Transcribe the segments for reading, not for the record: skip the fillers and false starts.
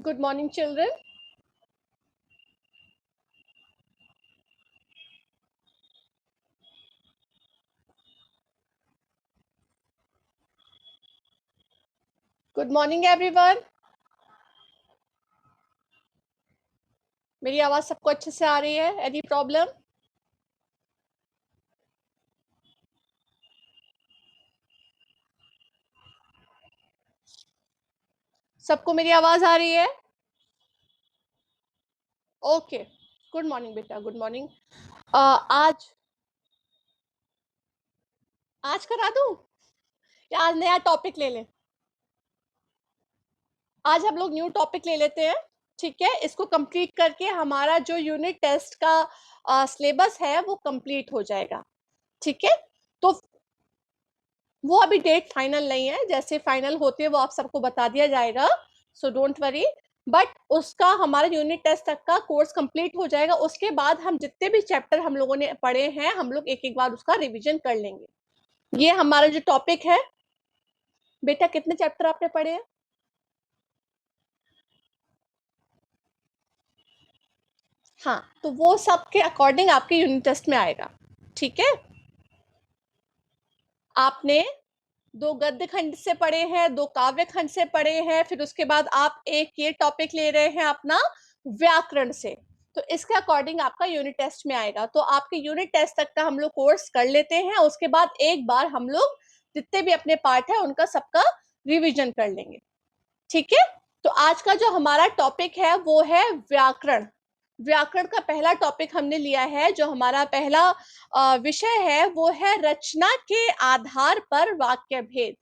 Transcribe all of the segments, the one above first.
Good morning, children. Good morning, everyone. मेरी आवाज सबको अच्छे से आ रही है? Any problem? सबको मेरी आवाज आ रही है? ओके, गुड मॉर्निंग बेटा, गुड मॉर्निंग। आज करा दूं या आज नया टॉपिक ले लें? आज हम लोग न्यू टॉपिक ले लेते हैं, ठीक है। इसको कंप्लीट करके हमारा जो यूनिट टेस्ट का सिलेबस है वो कंप्लीट हो जाएगा, ठीक है। तो वो अभी डेट फाइनल नहीं है, जैसे फाइनल होती है वो आप सबको बता दिया जाएगा, सो डोंट वरी। बट उसका हमारा यूनिट टेस्ट तक का कोर्स कंप्लीट हो जाएगा। उसके बाद हम जितने भी चैप्टर हम लोगों ने पढ़े हैं, हम लोग एक एक बार उसका रिवीजन कर लेंगे। ये हमारा जो टॉपिक है बेटा, कितने चैप्टर आपने पढ़े हैं? हाँ, तो वो सब के अकॉर्डिंग आपके यूनिट टेस्ट में आएगा, ठीक है। आपने 2 गद्य खंड से पढ़े हैं, 2 काव्य खंड से पढ़े हैं, फिर उसके बाद आप एक ये टॉपिक ले रहे हैं अपना व्याकरण से, तो इसके अकॉर्डिंग आपका यूनिट टेस्ट में आएगा। तो आपके यूनिट टेस्ट तक का हम लोग कोर्स कर लेते हैं, उसके बाद एक बार हम लोग जितने भी अपने पार्ट है उनका सबका रिवीजन कर लेंगे, ठीक है। तो आज का जो हमारा टॉपिक है वो है व्याकरण। व्याकरण का पहला टॉपिक हमने लिया है, जो हमारा पहला विषय है वो है रचना के आधार पर वाक्य भेद।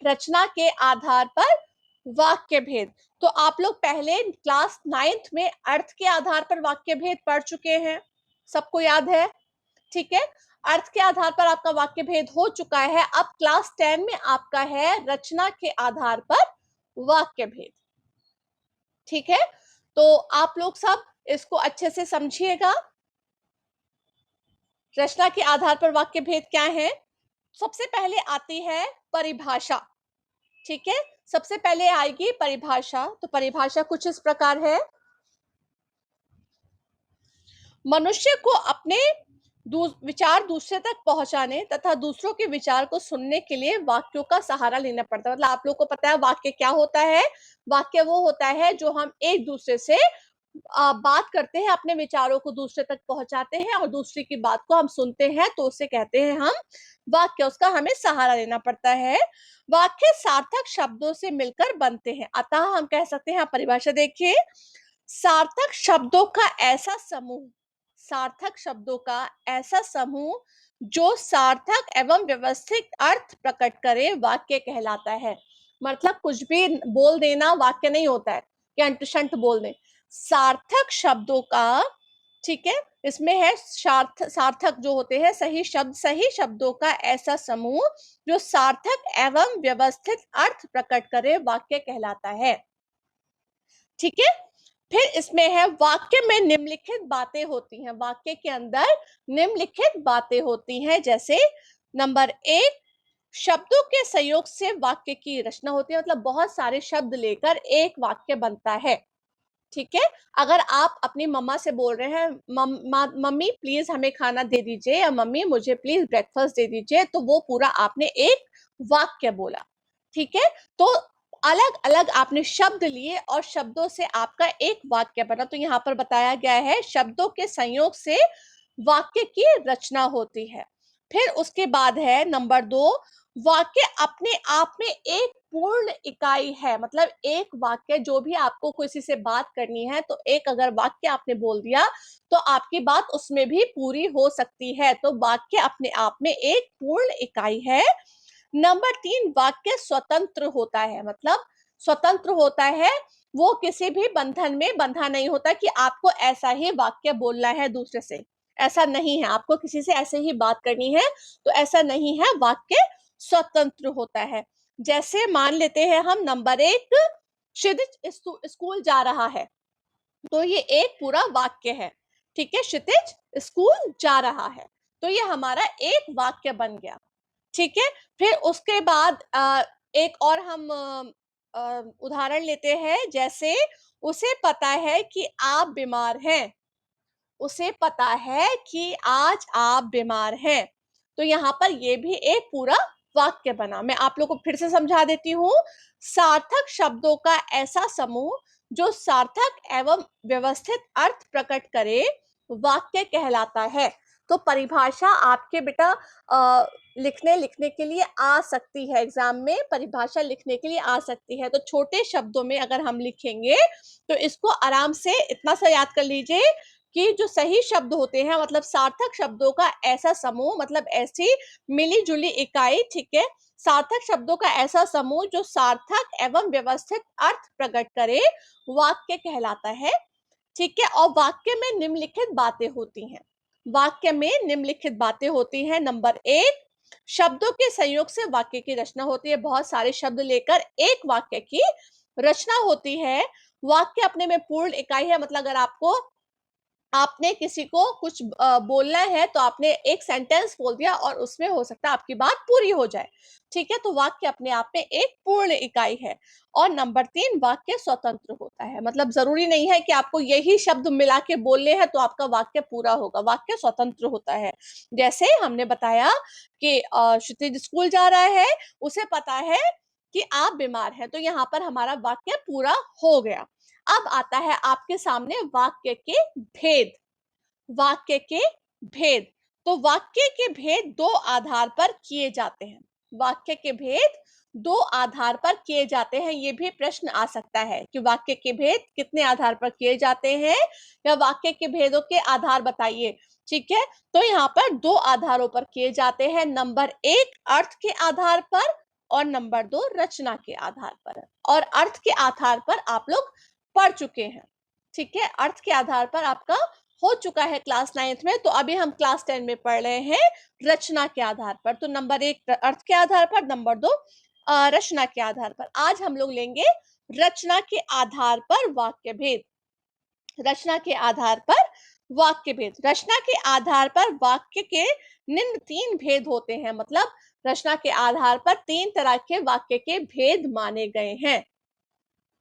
रचना के आधार पर वाक्य भेद। तो आप लोग पहले क्लास 9th में अर्थ के आधार पर वाक्य भेद पढ़ चुके हैं, सबको याद है, ठीक है। अर्थ के आधार पर आपका वाक्य भेद हो चुका है। अब क्लास 10 में आपका है रचना के आधार पर वाक्य भेद, ठीक है। तो आप लोग सब इसको अच्छे से समझिएगा। रचना के आधार पर वाक्य भेद क्या है? सबसे पहले आती है परिभाषा, ठीक है। सबसे पहले आएगी परिभाषा। तो परिभाषा कुछ इस प्रकार है, मनुष्य को अपने विचार दूसरे तक पहुंचाने तथा दूसरों के विचार को सुनने के लिए वाक्यों का सहारा लेना पड़ता है। मतलब आप लोग को पता है वाक्य क्या होता है? वाक्य वो होता है जो हम एक दूसरे से बात करते हैं, अपने विचारों को दूसरे तक पहुंचाते हैं और दूसरे की बात को हम सुनते हैं, तो उसे कहते हैं हम वाक्य। उसका हमें सहारा लेना पड़ता है। वाक्य सार्थक शब्दों से मिलकर बनते हैं, अतः हम कह सकते हैं, परिभाषा देखिए, सार्थक शब्दों का ऐसा समूह, सार्थक शब्दों का ऐसा समूह जो सार्थक एवं व्यवस्थित अर्थ प्रकट करे वाक्य कहलाता है। मतलब कुछ भी बोल देना वाक्य नहीं होता है कि अंटशंट बोल दे। सार्थक शब्दों का, ठीक है, इसमें है सार्थक जो होते हैं सही शब्द, सही शब्दों का ऐसा समूह जो सार्थक एवं व्यवस्थित अर्थ प्रकट करे वाक्य कहलाता है, ठीक है। फिर इसमें है वाक्य में निम्नलिखित बातें होती हैं। वाक्य के अंदर निम्नलिखित बातें होती हैं, जैसे नंबर 1, शब्दों के सहयोग से वाक्य की रचना होती है। मतलब बहुत सारे शब्द लेकर एक वाक्य बनता है, ठीक है। अगर आप अपनी मम्मा से बोल रहे हैं मम्मी प्लीज हमें खाना दे दीजिए, या मम्मी मुझे प्लीज ब्रेकफास्ट दे दीजिए, तो वो पूरा आपने एक वाक्य बोला, ठीक है। तो अलग अलग आपने शब्द लिए और शब्दों से आपका एक वाक्य बना। तो यहाँ पर बताया गया है शब्दों के संयोग से वाक्य की रचना होती है। फिर उसके बाद है नंबर 2, वाक्य अपने आप में एक पूर्ण इकाई है। मतलब एक वाक्य, जो भी आपको किसी से बात करनी है, तो एक अगर वाक्य आपने बोल दिया तो आपकी बात उसमें भी पूरी हो सकती है। तो वाक्य अपने आप में एक पूर्ण इकाई है। नंबर 3, वाक्य स्वतंत्र होता है। मतलब स्वतंत्र होता है, वो किसी भी बंधन में बंधा नहीं होता कि आपको ऐसा ही वाक्य बोलना है दूसरे से, ऐसा नहीं है। आपको किसी से ऐसे ही बात करनी है तो ऐसा नहीं है, वाक्य स्वतंत्र होता है। जैसे मान लेते हैं हम नंबर 1, क्षितिज स्कूल जा रहा है, तो ये एक पूरा वाक्य है, ठीक है। क्षितिज स्कूल जा रहा है, तो ये हमारा एक वाक्य बन गया, ठीक है। फिर उसके बाद एक और हम उदाहरण लेते हैं, जैसे उसे पता है कि आप बीमार हैं। उसे पता है कि आज आप बीमार हैं। तो यहाँ पर ये भी एक पूरा वाक्य बना। मैं आप लोगों को फिर से समझा देती हूँ। सार्थक शब्दों का ऐसा समूह जो सार्थक एवं व्यवस्थित अर्थ प्रकट करे, वाक्य कहलाता है। तो परिभाषा आपके बेटा लिखने के लिए आ सकती है, एग्जाम में परिभाषा लिखने के लिए आ सकती है। तो छोटे शब्दों में अगर हम लिखेंगे तो इसको आराम से इतना सा याद कर लीजिए कि जो सही शब्द होते हैं, मतलब सार्थक शब्दों का ऐसा समूह, मतलब ऐसी मिली जुली इकाई, ठीक है, सार्थक शब्दों का ऐसा समूह जो सार्थक एवं व्यवस्थित अर्थ प्रकट करे, वाक्य कहलाता है। ठीक है, और वाक्य में निम्नलिखित बातें होती हैं। वाक्य में निम्नलिखित बातें होती हैं। नंबर 1, शब्दों के संयोग से वाक्य की रचना होती है। बहुत सारे शब्द लेकर एक वाक्य की रचना होती है। वाक्य अपने में पूर्ण इकाई है, मतलब अगर आपने किसी को कुछ बोलना है तो आपने एक सेंटेंस बोल दिया और उसमें हो सकता है आपकी बात पूरी हो जाए। ठीक है, तो वाक्य अपने आप में एक पूर्ण इकाई है। और नंबर 3, वाक्य स्वतंत्र होता है, मतलब जरूरी नहीं है कि आपको यही शब्द मिला के बोलने हैं तो आपका वाक्य पूरा होगा। वाक्य स्वतंत्र होता है। जैसे हमने बताया कि क्षितिज स्कूल जा रहा है, उसे पता है कि आप बीमार हैं, तो यहाँ पर हमारा वाक्य पूरा हो गया। अब आता है आपके सामने वाक्य के भेद। वाक्य के भेद, तो वाक्य के भेद दो आधार पर किए जाते हैं। वाक्य के भेद दो आधार पर किए जाते हैं। ये भी प्रश्न आ सकता है कि वाक्य के भेद कितने आधार पर किए जाते हैं, या वाक्य के भेदों के आधार बताइए। ठीक है, तो यहाँ पर दो आधारों पर किए जाते हैं। नंबर 1, अर्थ के आधार पर, और नंबर 2, रचना के आधार पर। और अर्थ के आधार पर आप लोग पढ़ चुके हैं। ठीक है, अर्थ के आधार पर आपका हो चुका है क्लास 9th में, तो अभी हम क्लास 10 में पढ़ रहे हैं रचना के आधार पर। तो नंबर 1 अर्थ के आधार पर, नंबर 2 रचना के आधार पर। आज हम लोग लेंगे रचना के आधार पर वाक्य भेद। रचना के आधार पर वाक्य भेद। रचना के आधार पर वाक्य के निम्न 3 भेद होते हैं, मतलब रचना के आधार पर 3 तरह के वाक्य के भेद माने गए हैं।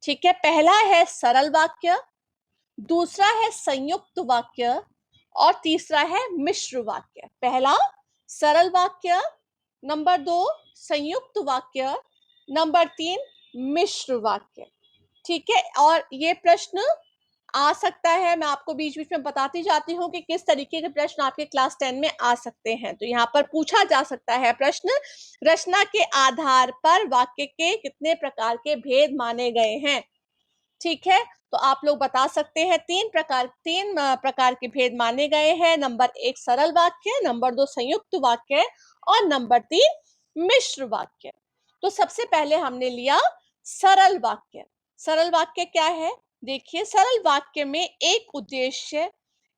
ठीक है, पहला है सरल वाक्य, दूसरा है संयुक्त वाक्य, और तीसरा है मिश्र वाक्य। पहला सरल वाक्य, नंबर 2 संयुक्त वाक्य, नंबर 3 मिश्र वाक्य। ठीक है, और ये प्रश्न आ सकता है, मैं आपको बीच बीच में बताती जाती हूँ कि किस तरीके के प्रश्न आपके क्लास 10 में आ सकते हैं। तो यहाँ पर पूछा जा सकता है प्रश्न, रचना के आधार पर वाक्य के कितने प्रकार के भेद माने गए हैं। ठीक है, तो आप लोग बता सकते हैं 3 प्रकार के भेद माने गए हैं। नंबर 1 सरल वाक्य, नंबर 2 संयुक्त वाक्य, और नंबर 3 मिश्र वाक्य। तो सबसे पहले हमने लिया सरल वाक्य। सरल वाक्य क्या है? देखिए, सरल वाक्य में एक उद्देश्य,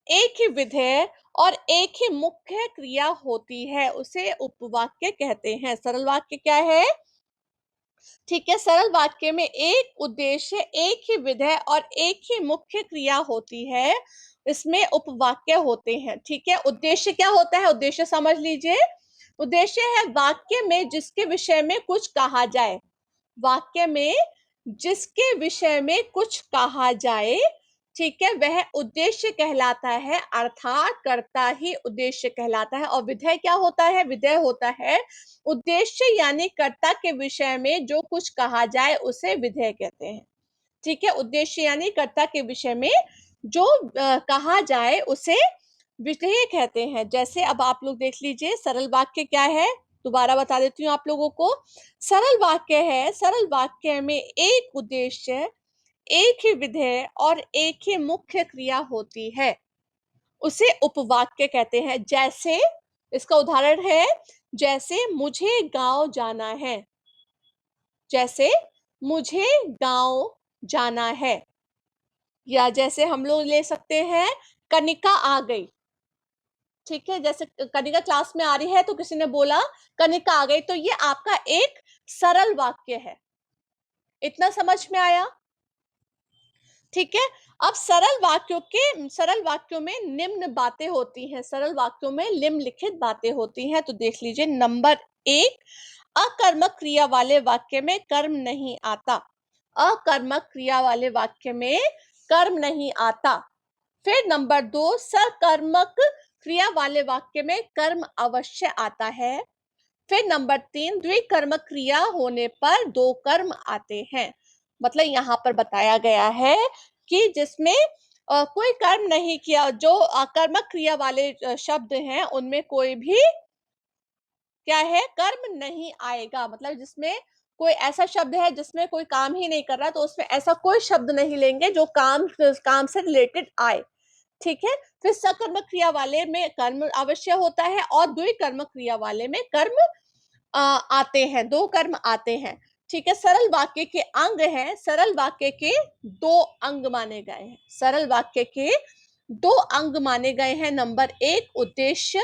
एक ही विधेय और एक ही मुख्य क्रिया होती है, उसे उपवाक्य कहते हैं। सरल वाक्य क्या है? ठीक है, सरल वाक्य में एक उद्देश्य, एक ही विधेय और एक ही मुख्य क्रिया होती है, इसमें उपवाक्य होते हैं। ठीक है, उद्देश्य क्या होता है? उद्देश्य समझ लीजिए। उद्देश्य है वाक्य में जिसके विषय में कुछ कहा जाए। वाक्य में जिसके विषय में कुछ कहा जाए, ठीक है, वह उद्देश्य कहलाता है, अर्थात कर्ता ही उद्देश्य कहलाता है। और विधेय क्या होता है? विधेय होता है उद्देश्य यानी कर्ता के विषय में जो कुछ कहा जाए उसे विधेय कहते हैं। ठीक है, उद्देश्य यानी कर्ता के विषय में जो कहा जाए उसे विधेय कहते हैं। जैसे अब आप लोग देख लीजिए सरल वाक्य क्या है, दोबारा बता देती हूँ आप लोगों को। सरल वाक्य है, सरल वाक्य में एक उद्देश्य, एक ही विधेय और एक ही मुख्य क्रिया होती है, उसे उपवाक्य कहते हैं। जैसे इसका उदाहरण है, जैसे मुझे गांव जाना है। जैसे मुझे गांव जाना है, या जैसे हम लोग ले सकते हैं कनिका आ गई। ठीक है, जैसे कनिका क्लास में आ रही है तो किसी ने बोला कनिका आ गई, तो ये आपका एक सरल वाक्य है। इतना समझ में आया? ठीक है, अब सरल वाक्यों में निम्न बातें होती हैं। सरल वाक्यों में निम्नलिखित बातें होती हैं, तो देख लीजिए। नंबर 1, अकर्मक क्रिया वाले वाक्य में कर्म नहीं आता। अकर्मक क्रिया वाले वाक्य में कर्म नहीं आता। फिर नंबर 2, सकर्मक क्रिया वाले वाक्य में कर्म अवश्य आता है। फिर नंबर 3, द्विकर्मक क्रिया होने पर 2 कर्म आते हैं। मतलब यहाँ पर बताया गया है कि जिसमें कोई कर्म नहीं किया, जो अकर्मक क्रिया वाले शब्द हैं उनमें कोई भी क्या है, कर्म नहीं आएगा। मतलब जिसमें कोई ऐसा शब्द है जिसमें कोई काम ही नहीं कर रहा, तो उसमें ऐसा कोई शब्द नहीं लेंगे जो काम से रिलेटेड आए। ठीक है। फिर सकर्मक क्रिया वाले में कर्म अवश्य होता है और द्विकर्मक क्रिया वाले में कर्म आते हैं, 2 कर्म आते हैं। ठीक है। सरल वाक्य के अंग हैं, सरल वाक्य के 2 अंग माने गए हैं। सरल वाक्य के 2 अंग माने गए हैं। नंबर 1 उद्देश्य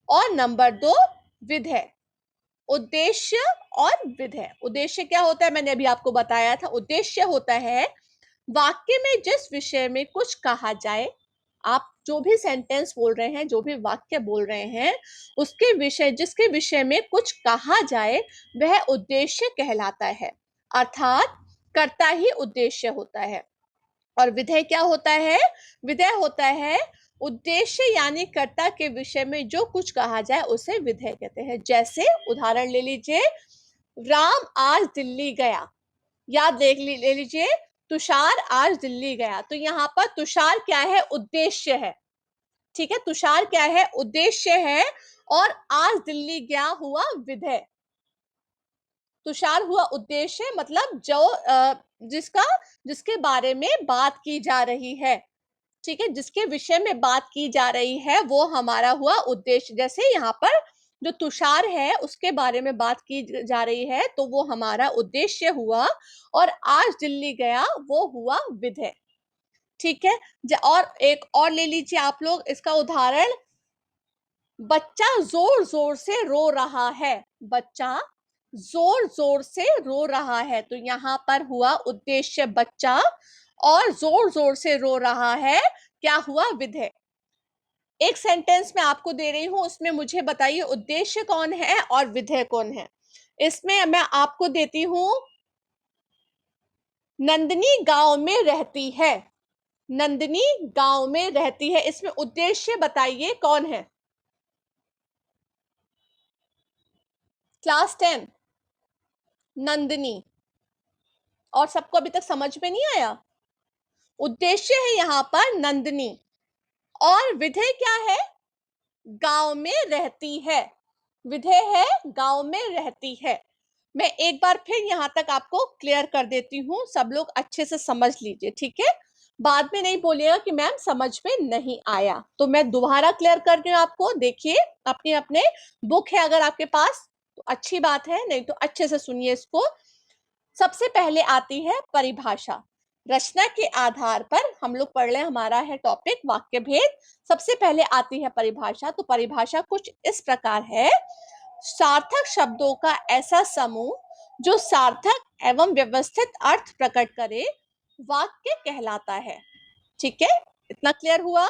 और नंबर 2 विधेय। उद्देश्य और विधेय। उद्देश्य क्या होता है, मैंने अभी आपको बताया था। उद्देश्य होता है वाक्य में जिस विषय में कुछ कहा जाए, आप जो भी सेंटेंस बोल रहे हैं, जो भी वाक्य बोल रहे हैं, उसके विषय, जिसके विषय में कुछ कहा जाए, वह उद्देश्य कहलाता है। अर्थात कर्ता ही उद्देश्य होता है। और विधेय क्या होता है? विधेय होता है उद्देश्य यानी कर्ता के विषय में जो कुछ कहा जाए उसे विधेय कहते हैं। जैसे उदाहरण ले लीजिए, राम आज दिल्ली गया। याद ले लीजिए, तुषार आज दिल्ली गया। तो यहाँ पर तुषार क्या है? उद्देश्य है। ठीक है। तुषार क्या है? उद्देश्य है। और आज दिल्ली गया हुआ विधेय। तुषार हुआ उद्देश्य, मतलब जो जिसके बारे में बात की जा रही है। ठीक है। जिसके विषय में बात की जा रही है वो हमारा हुआ उद्देश्य। जैसे यहाँ पर जो तुषार है उसके बारे में बात की जा रही है, तो वो हमारा उद्देश्य हुआ। और आज दिल्ली गया वो हुआ विधेय। ठीक है। और एक और ले लीजिए आप लोग इसका उदाहरण, बच्चा जोर जोर से रो रहा है। बच्चा जोर जोर से रो रहा है, तो यहाँ पर हुआ उद्देश्य बच्चा, और जोर जोर से रो रहा है क्या हुआ? विधेय। एक सेंटेंस में आपको दे रही हूं, उसमें मुझे बताइए उद्देश्य कौन है और विधेय कौन है। इसमें मैं आपको देती हूं, नंदिनी गांव में रहती है। नंदिनी गांव में रहती है, इसमें उद्देश्य बताइए कौन है? क्लास 10 नंदिनी। और सबको अभी तक समझ में नहीं आया? उद्देश्य है यहाँ पर नंदिनी, और विधेय क्या है? गांव में रहती है। विधेय है गांव में रहती है। मैं एक बार फिर यहाँ तक आपको क्लियर कर देती हूँ, सब लोग अच्छे से समझ लीजिए। ठीक है। बाद में नहीं बोलिएगा कि मैम समझ में नहीं आया। तो मैं दोबारा क्लियर कर रही हूँ आपको। देखिए, अपने अपने बुक है अगर आपके पास तो अच्छी बात है, नहीं तो अच्छे से सुनिए इसको। सबसे पहले आती है परिभाषा। रचना के आधार पर हम लोग पढ़ ले, हमारा है टॉपिक वाक्य भेद। सबसे पहले आती है परिभाषा। तो परिभाषा कुछ इस प्रकार है, सार्थक शब्दों का ऐसा समूह जो सार्थक एवं व्यवस्थित अर्थ प्रकट करे, वाक्य कहलाता है। ठीक है। इतना क्लियर हुआ?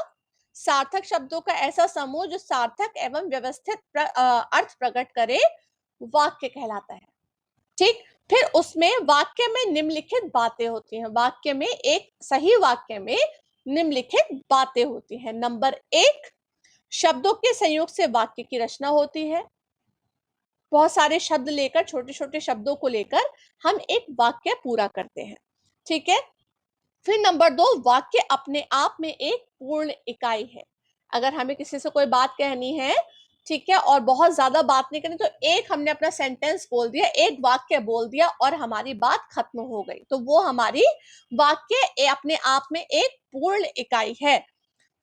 सार्थक शब्दों का ऐसा समूह जो सार्थक एवं व्यवस्थित अर्थ प्रकट करे, वाक्य कहलाता है। ठीक। फिर उसमें वाक्य में निम्नलिखित बातें होती हैं। वाक्य में, एक सही वाक्य में निम्नलिखित बातें होती हैं। नंबर 1, शब्दों के संयोग से वाक्य की रचना होती है। बहुत सारे शब्द लेकर, छोटे छोटे शब्दों को लेकर हम एक वाक्य पूरा करते हैं। ठीक है। फिर नंबर 2, वाक्य अपने आप में एक पूर्ण इकाई है। अगर हमें किसी से कोई बात कहनी है, ठीक है, और बहुत ज्यादा बात नहीं करनी, तो एक हमने अपना सेंटेंस बोल दिया, एक वाक्य बोल दिया और हमारी बात खत्म हो गई, तो वो हमारी वाक्य अपने आप में एक पूर्ण इकाई है।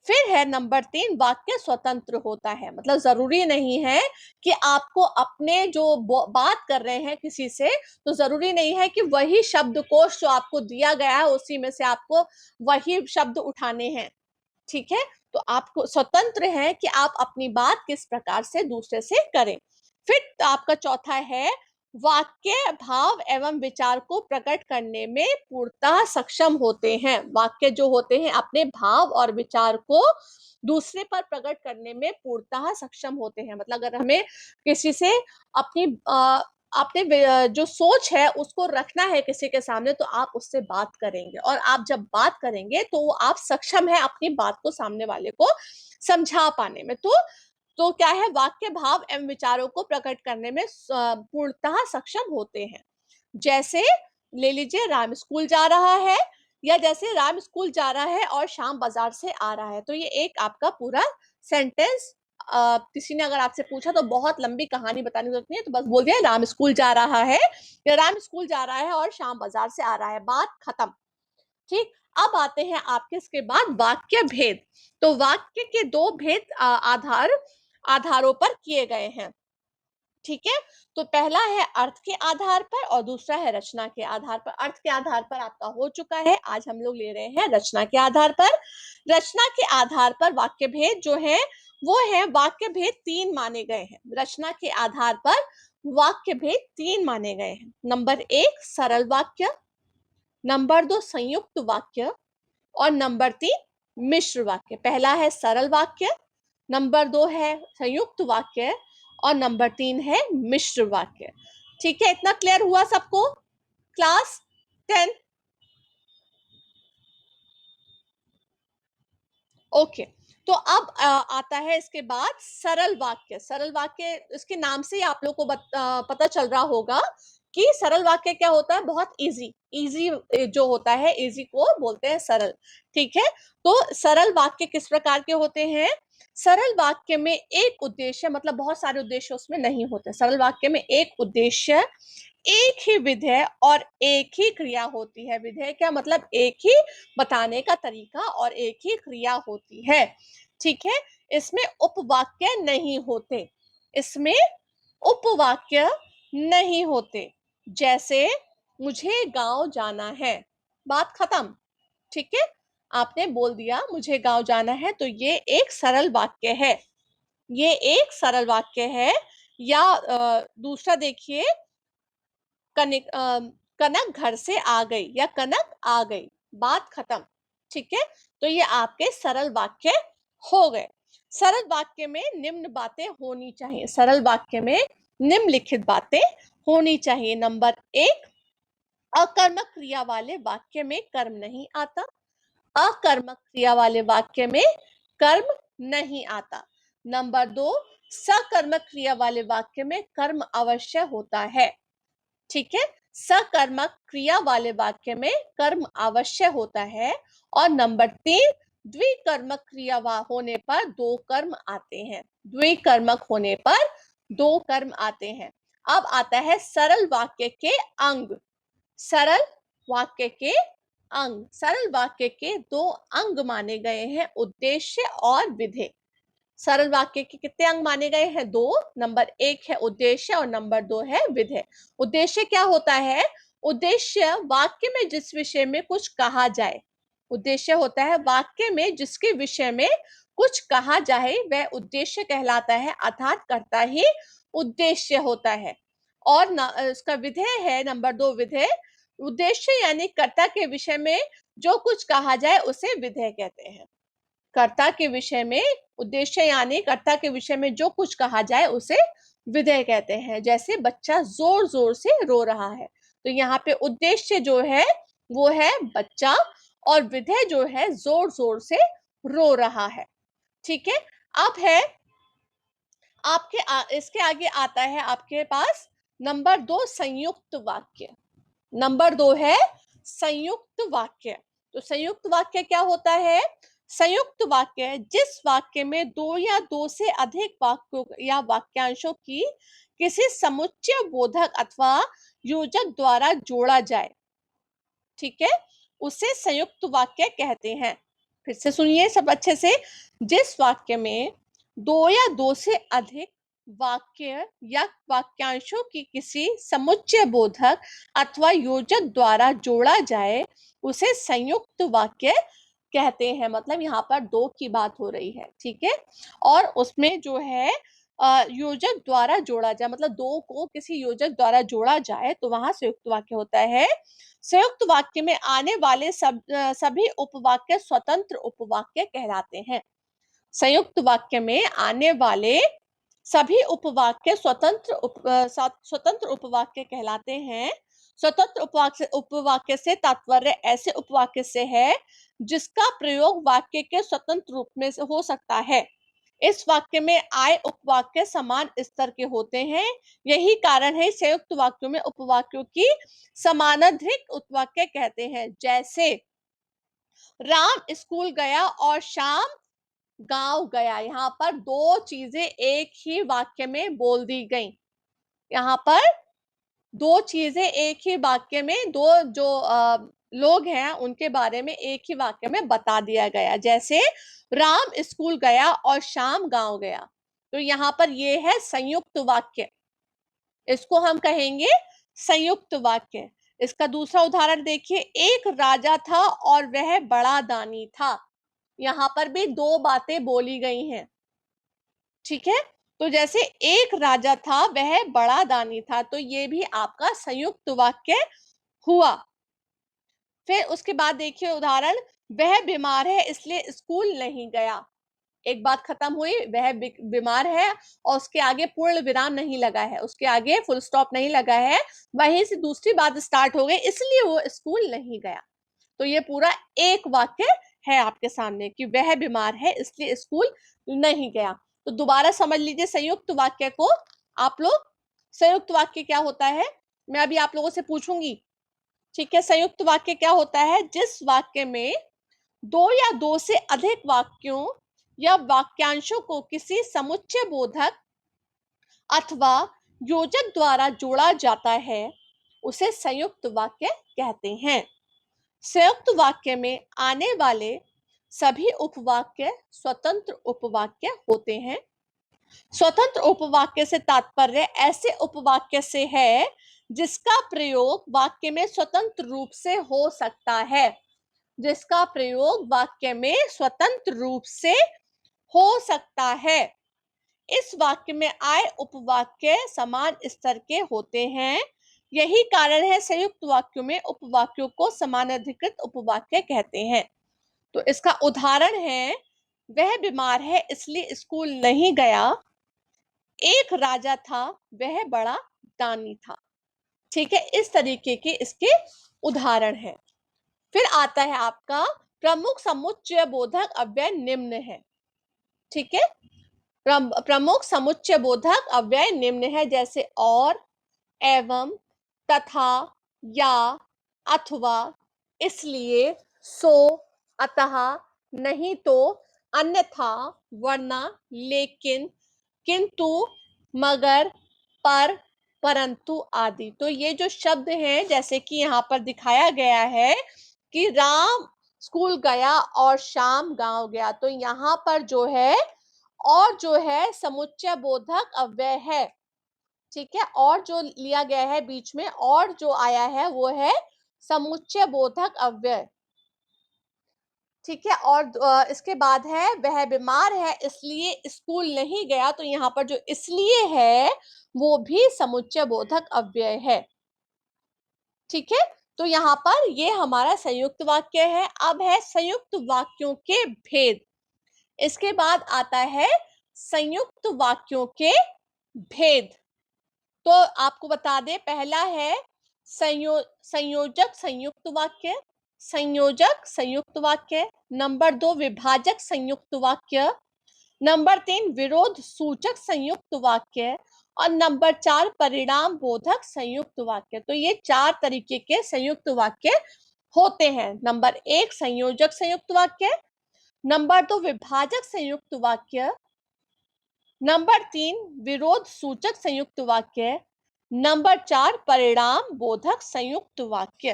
फिर है नंबर 3, वाक्य स्वतंत्र होता है। मतलब जरूरी नहीं है कि आपको अपने जो बात कर रहे हैं किसी से, तो जरूरी नहीं है कि वही शब्दकोश जो आपको दिया गया है उसी में से आपको वही शब्द उठाने हैं। ठीक है। तो आपको स्वतंत्र है कि आप अपनी बात किस प्रकार से दूसरे से करें। फिर आपका चौथा है, वाक्य भाव एवं विचार को प्रकट करने में पूर्णतः सक्षम होते हैं। वाक्य जो होते हैं अपने भाव और विचार को दूसरे पर प्रकट करने में पूर्णतः सक्षम होते हैं। मतलब अगर हमें किसी से अपनी आपने जो सोच है उसको रखना है किसी के सामने, तो आप उससे बात करेंगे, और आप जब बात करेंगे तो आप सक्षम है अपनी बात को सामने वाले को समझा पाने में। तो क्या है, वाक्य भाव एवं विचारों को प्रकट करने में पूर्णतः सक्षम होते हैं। जैसे ले लीजिए, राम स्कूल जा रहा है, या जैसे राम स्कूल जा रहा है और श्याम बाजार से आ रहा है, तो ये एक आपका पूरा सेंटेंस। किसी ने अगर आपसे पूछा तो बहुत लंबी कहानी बताने की जरूरत नहीं है, तो बस बोल दिया राम स्कूल जा रहा है, या राम स्कूल जा रहा है और श्याम बाजार से आ रहा है, बात खत्म। ठीक। अब आते हैं आपके इसके बाद वाक्य भेद। तो वाक्य के दो भेद आधारों पर किए गए हैं। ठीक है, तो पहला है अर्थ के आधार पर और दूसरा है रचना के आधार पर। अर्थ के आधार पर आपका हो चुका है, आज हम लोग ले रहे हैं रचना के आधार पर। रचना के आधार पर वाक्य भेद जो है वो है, वाक्य भेद 3 माने गए हैं। रचना के आधार पर वाक्य भेद 3 माने गए हैं। नंबर 1 सरल वाक्य, नंबर 2 संयुक्त वाक्य, और नंबर 3 मिश्र वाक्य। पहला है सरल वाक्य, नंबर 2 है संयुक्त वाक्य, और नंबर 3 है मिश्र वाक्य। ठीक है, इतना क्लियर हुआ सबको? क्लास 10। ओके, तो अब आता है इसके बाद सरल वाक्य। सरल वाक्य इसके नाम से ही आप लोग को पता चल रहा होगा कि सरल वाक्य क्या होता है, बहुत इजी। इजी जो होता है, इजी को बोलते हैं सरल। ठीक है, तो सरल वाक्य किस प्रकार के होते हैं? सरल वाक्य में एक उद्देश्य, मतलब बहुत सारे उद्देश्य उसमें नहीं होते। सरल वाक्य में एक उद्देश्य, एक ही विधेय और एक ही क्रिया होती है। विधेय क्या मतलब? एक ही बताने का तरीका और एक ही क्रिया होती है। ठीक है, इसमें उपवाक्य नहीं होते, इसमें उपवाक्य नहीं होते। जैसे मुझे गांव जाना है, बात खत्म। ठीक है, आपने बोल दिया मुझे गांव जाना है, तो ये एक सरल वाक्य है, ये एक सरल वाक्य है। या दूसरा देखिए, कनक घर से आ गई, या कनक आ गई, बात खत्म। ठीक है, तो ये आपके सरल वाक्य हो गए। सरल वाक्य में निम्न बातें होनी चाहिए, सरल वाक्य में निम्नलिखित बातें होनी चाहिए। नंबर 1, अकर्मक क्रिया वाले वाक्य में कर्म नहीं आता। अकर्मक क्रिया वाले वाक्य में कर्म नहीं आता। नंबर 2, सकर्मक क्रिया वाले वाक्य में कर्म अवश्य होता है। ठीक है, सकर्मक क्रिया वाले वाक्य में कर्म अवश्य होता है। और नंबर 3, द्विकर्मक क्रिया होने पर 2 कर्म आते हैं। द्विकर्मक होने पर 2 कर्म आते हैं। अब आता है सरल वाक्य के अंग। सरल वाक्य के अंग, सरल वाक्य के 2 अंग माने गए हैं, उद्देश्य और विधेय। सरल वाक्य के कितने अंग माने गए हैं? 2। नंबर 1 है उद्देश्य और नंबर 2 है विधेय। उद्देश्य क्या होता है? उद्देश्य वाक्य में जिस विषय में कुछ कहा जाए, उद्देश्य होता है वाक्य में जिसके विषय में कुछ कहा जाए वह उद्देश्य कहलाता है, अर्थात कर्ता ही उद्देश्य होता है। और इसका विधेय है नंबर 2 विधेय। उद्देश्य यानी कर्ता के विषय में जो कुछ कहा जाए उसे विधेय कहते हैं। कर्ता के विषय में, उद्देश्य यानी कर्ता के विषय में जो कुछ कहा जाए उसे विधेय कहते हैं। जैसे बच्चा जोर जोर से रो रहा है, तो यहाँ पे उद्देश्य जो है वो है बच्चा, और विधेय जो है जोर जोर से रो रहा है। ठीक है, अब है इसके आगे आता है आपके पास नंबर 2 संयुक्त वाक्य। नंबर 2 है संयुक्त वाक्य। तो संयुक्त वाक्य क्या होता है? संयुक्त वाक्य जिस वाक्य में 2 या 2 से अधिक वाक्यों या वाक्यांशों की किसी समुच्चय बोधक अथवा योजक द्वारा जोड़ा जाए, ठीक है, उसे संयुक्त वाक्य कहते हैं। फिर से सुनिए सब अच्छे से। जिस वाक्य में 2 या 2 से अधिक वाक्य या वाक्यांशों की किसी समुच्चय बोधक अथवा योजक द्वारा जोड़ा जाए उसे संयुक्त वाक्य कहते हैं। मतलब यहाँ पर 2 की बात हो रही है, ठीक है, और उसमें जो है योजक द्वारा जोड़ा जाए, मतलब 2 को किसी योजक द्वारा जोड़ा जाए तो वहां संयुक्त वाक्य होता है। संयुक्त वाक्य में आने वाले सभी उपवाक्य स्वतंत्र उपवाक्य कहलाते हैं। संयुक्त वाक्य में आने वाले सभी उपवाक्य स्वतंत्र उपवाक्य कहलाते हैं। स्वतंत्र उपवाक्य से तात्पर्य ऐसे उपवाक्य से है जिसका प्रयोग वाक्य के स्वतंत्र रूप में हो सकता है। इस वाक्य में आए उपवाक्य समान स्तर के होते हैं। यही कारण है संयुक्त वाक्यों में उपवाक्यों की समानाधिक उपवाक्य कहते हैं। जैसे राम स्कूल गया और श्याम गांव गया। यहाँ पर दो चीजें एक ही वाक्य में बोल दी गई। यहाँ पर दो चीजें एक ही वाक्य में, दो जो लोग हैं उनके बारे में एक ही वाक्य में बता दिया गया। जैसे राम स्कूल गया और श्याम गांव गया, तो यहाँ पर ये है संयुक्त वाक्य, इसको हम कहेंगे संयुक्त वाक्य। इसका दूसरा उदाहरण देखिए, एक राजा था और वह बड़ा दानी था। यहाँ पर भी दो बातें बोली गई हैं, ठीक है। तो जैसे एक राजा था वह बड़ा दानी था, तो ये भी आपका संयुक्त वाक्य हुआ। फिर उसके बाद देखिए उदाहरण, वह बीमार है इसलिए स्कूल नहीं गया। एक बात खत्म हुई, वह बीमार है और उसके आगे पूर्ण विराम नहीं लगा है, उसके आगे फुल स्टॉप नहीं लगा है, वहीं से दूसरी बात स्टार्ट हो गई, इसलिए वो स्कूल नहीं गया। तो ये पूरा एक वाक्य है आपके सामने कि वह बीमार है इसलिए स्कूल नहीं गया। तो दोबारा समझ लीजिए संयुक्त वाक्य को आप लोग। संयुक्त वाक्य क्या होता है, मैं अभी आप लोगों से पूछूंगी, ठीक है। संयुक्त वाक्य क्या होता है, जिस वाक्य में दो या दो से अधिक वाक्यों या वाक्यांशों को किसी समुच्चय बोधक अथवा योजक द्वारा जोड़ा जाता है उसे संयुक्त वाक्य कहते हैं। संयुक्त वाक्य में आने वाले सभी उपवाक्य स्वतंत्र उपवाक्य होते हैं। स्वतंत्र उपवाक्य से तात्पर्य ऐसे उपवाक्य से है जिसका प्रयोग वाक्य में स्वतंत्र रूप से हो सकता है। जिसका प्रयोग वाक्य में स्वतंत्र रूप से हो सकता है। इस वाक्य में आए उपवाक्य समान स्तर के होते हैं। यही कारण है संयुक्त वाक्यों में उपवाक्यों को समानाधिकृत उपवाक्य कहते हैं। तो इसका उदाहरण है, वह बीमार है इसलिए स्कूल नहीं गया, एक राजा था वह बड़ा दानी था। ठीक है, इस तरीके के इसके उदाहरण है। फिर आता है आपका प्रमुख समुच्चय बोधक अव्यय निम्न है। ठीक है, प्रमुख समुच्चय बोधक अव्यय निम्न है, जैसे और, एवं, तथा, या, अथवा, इसलिए, सो, अतः, नहीं तो, अन्यथा, वरना, लेकिन, किंतु, मगर, पर, परंतु आदि। तो ये जो शब्द हैं, जैसे कि यहाँ पर दिखाया गया है कि राम स्कूल गया और श्याम गांव गया, तो यहाँ पर जो है और जो है समुच्चय बोधक अव्यय है। ठीक है, और जो लिया गया है बीच में और जो आया है वो है समुच्चय बोधक अव्यय। ठीक है, और इसके बाद है वह बीमार है इसलिए स्कूल नहीं गया, तो यहाँ पर जो इसलिए है वो भी समुच्चय बोधक अव्यय है। ठीक है, तो यहाँ पर ये हमारा संयुक्त वाक्य है। अब है संयुक्त वाक्यों के भेद। इसके बाद आता है संयुक्त वाक्यों के भेद। तो आपको बता दें, पहला है संयोजक संयुक्त वाक्य, संयोजक संयुक्त वाक्य। नंबर 2 विभाजक संयुक्त वाक्य। नंबर 3 विरोध सूचक संयुक्त वाक्य। और नंबर 4 परिणाम बोधक संयुक्त वाक्य। तो ये 4 तरीके के संयुक्त वाक्य होते हैं। नंबर 1 संयोजक संयुक्त वाक्य, नंबर 2 विभाजक संयुक्त वाक्य, नंबर 3 विरोध सूचक संयुक्त वाक्य, नंबर 4 परिणाम बोधक संयुक्त वाक्य।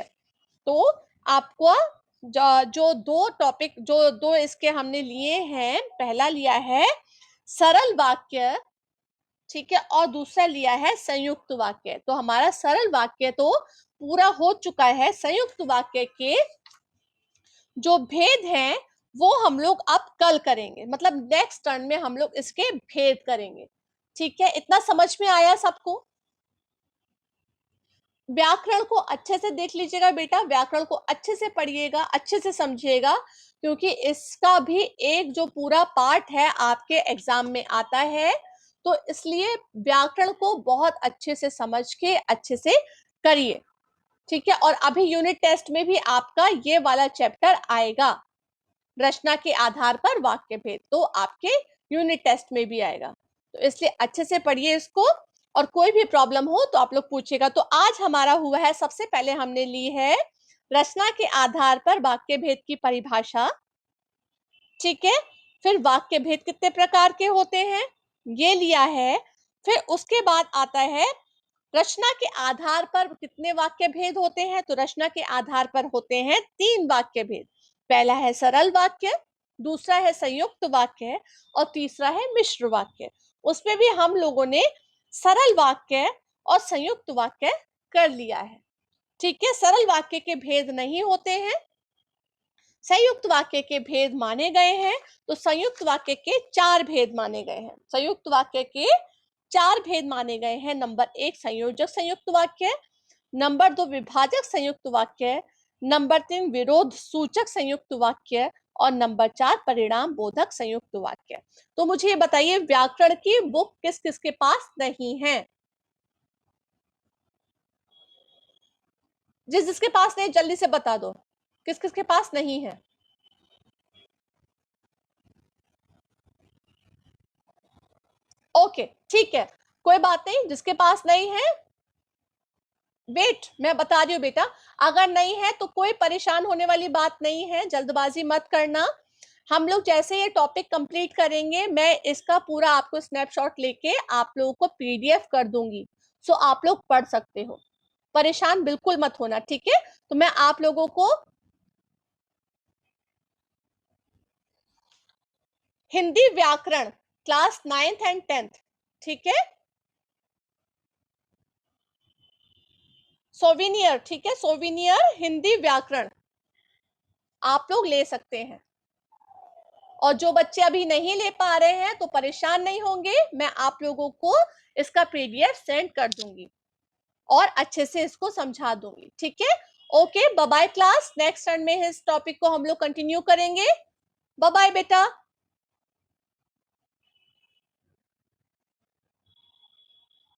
तो आपको जो दो टॉपिक, जो दो इसके हमने लिए हैं, पहला लिया है सरल वाक्य, ठीक है, और दूसरा लिया है संयुक्त वाक्य। तो हमारा सरल वाक्य तो पूरा हो चुका है। संयुक्त वाक्य के जो भेद हैं वो हम लोग अब कल करेंगे, मतलब नेक्स्ट टर्न में हम लोग इसके भेद करेंगे। ठीक है, इतना समझ में आया सबको? व्याकरण को अच्छे से देख लीजिएगा बेटा, व्याकरण को अच्छे से पढ़िएगा, अच्छे से समझिएगा, क्योंकि इसका भी एक जो पूरा पार्ट है आपके एग्जाम में आता है। तो इसलिए व्याकरण को बहुत अच्छे से समझ के अच्छे से करिए, ठीक है। और अभी यूनिट टेस्ट में भी आपका ये वाला चैप्टर आएगा, रचना के आधार पर वाक्य भेद, तो आपके यूनिट टेस्ट में भी आएगा। तो इसलिए अच्छे से पढ़िए इसको, और कोई भी प्रॉब्लम हो तो आप लोग पूछिएगा। तो आज हमारा हुआ है, सबसे पहले हमने ली है रचना के आधार पर वाक्य भेद की परिभाषा, ठीक है। फिर वाक्य भेद कितने प्रकार के होते हैं ये लिया है। फिर उसके बाद आता है रचना के आधार पर कितने वाक्य भेद होते हैं, तो रचना के आधार पर होते हैं 3 वाक्य भेद। पहला है सरल वाक्य, दूसरा है संयुक्त वाक्य, और तीसरा है मिश्र वाक्य। उसमें भी हम लोगों ने सरल वाक्य और संयुक्त वाक्य कर लिया है, ठीक है। सरल वाक्य के भेद नहीं होते हैं, संयुक्त वाक्य के भेद माने गए हैं। तो संयुक्त वाक्य के 4 भेद माने गए हैं, संयुक्त वाक्य के 4 भेद माने गए हैं। नंबर 1 संयोजक संयुक्त वाक्य, नंबर 2 विभाजक संयुक्त वाक्य, नंबर 3 विरोध सूचक संयुक्त वाक्य, और नंबर 4 परिणाम बोधक संयुक्त वाक्य। तो मुझे ये बताइए, व्याकरण की बुक किस किस के पास नहीं है? जिस जिसके पास नहीं जल्दी से बता दो, किस किस के पास नहीं है? ओके, ठीक है, कोई बात नहीं, जिसके पास नहीं है वेट, मैं बता रही हूँ बेटा, अगर नहीं है तो कोई परेशान होने वाली बात नहीं है, जल्दबाजी मत करना। हम लोग जैसे ये टॉपिक कंप्लीट करेंगे, मैं इसका पूरा आपको स्नैपशॉट लेके आप लोगों को पीडीएफ कर दूंगी, सो आप लोग पढ़ सकते हो, परेशान बिल्कुल मत होना, ठीक है। तो मैं आप लोगों को हिंदी व्याकरण क्लास 9th एंड 10th, ठीक है, सोविनियर, ठीक है, सोविनियर हिंदी व्याकरण आप लोग ले सकते हैं। और जो बच्चे अभी नहीं ले पा रहे हैं तो परेशान नहीं होंगे, मैं आप लोगों को इसका पीडीएफ सेंड कर दूंगी और अच्छे से इसको समझा दूंगी, ठीक है। Okay, bye bye class, next turn में इस टॉपिक को हम लोग कंटिन्यू करेंगे। बाय बाय बेटा।